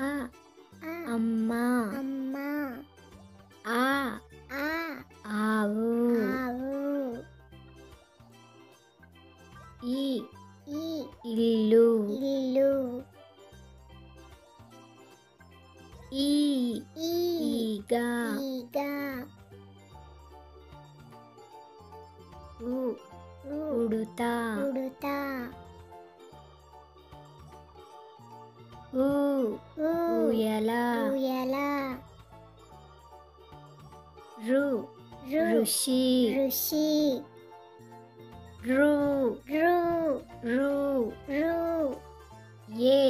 ఆ ఆ అమ్మ. అమ్మ ఆ ఆ ఆవు. ఆవు ఈ ఈ ఇల్లు. ఇల్లు ఈ ఈ ఈగ. ఈగ ఉ ఉడుత. ఉడుత ఊ ఊ ఊయల. ఊయల రు రు ఋషి. ఋషి రు రు రు రు ఏ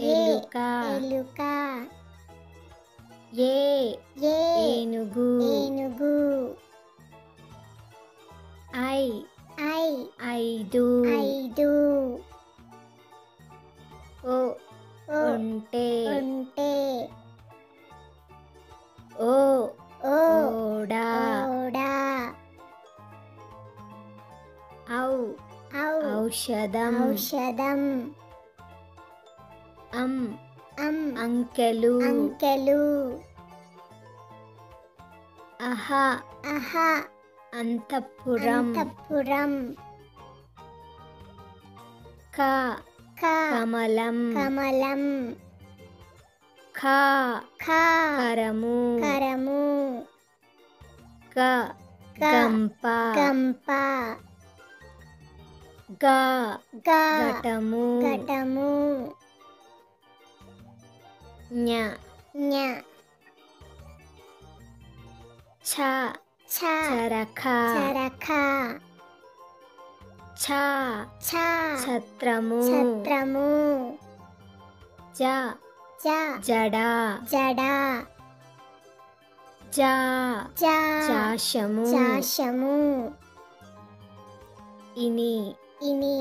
ఏ ఎలుక. ఎలుక ఏ ఏ ఏనుగు. ఏనుగు ఐ ఐ ఐదు. ఐదు ఓ ఓ ఒంటె. ఒంటె ఓ ఓ ఓడ. ఓడ ఔ ఔ ఔషధం. ఔషధం అం అం అంకెలు. అంకెలు అహ అహ అంతఃపురం. అంతఃపురం క క కమలం. కమలం ఖ ఖ కరము. కరము గ గ గంప. గంప గ గ ఘటము. ఘటము ఞ ఞ ఛ ఛ చరఖ. చరఖ ఛ ఛ ఛత్రము. ఛత్రము జ జ జడ. జడ జ జ జాషము. జాషము ఇని ఇని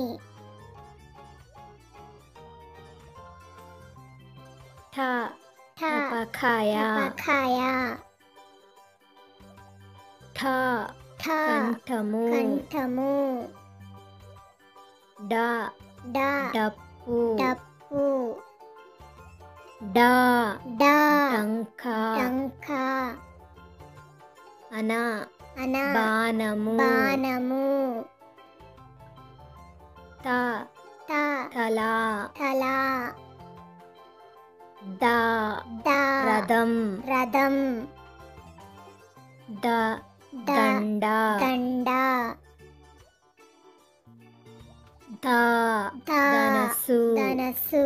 ఠ ఠ టపకాయ. టపకాయ ఠ ఠ కంఠము. కంఠము డ డ డప్పు. డప్పు డ డ టంక. టంక అన అన బాణము. బాణము త త తల. తల ద ద రథం. రథం ద ద దండ. దండ ద ద ధనస్సు. ధనస్సు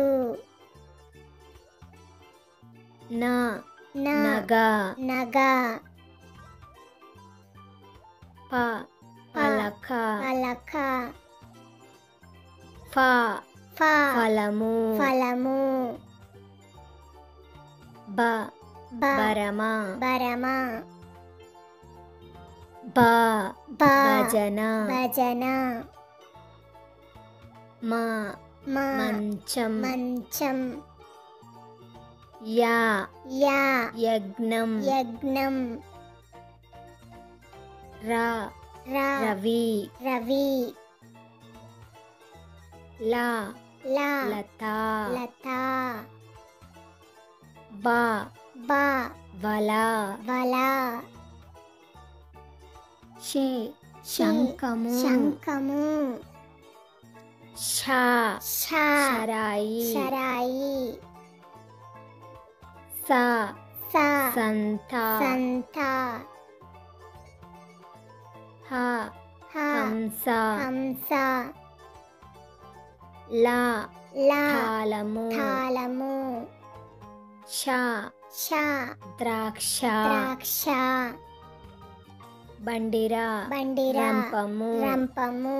న న నగ. నగ ప పలక. పలక ఫ ఫ ఫలము. ఫలము బ బ బరమ. బరమ బ బ భజన. భజన మ మ మంచం. మంచం య య యజ్ఞం. యజ్ఞం ర ర రవి. రవి ల ల లత. లత బ బ వల. వల షే శంఖము. శంఖము ష ష షరాయి. షరాయి స స సంత. సంత హ హ హంస. హంస ల ల తాళము. తాళము ష ష ద్రాక్ష. ద్రాక్ష బండిర బండిర రంపము. రంపము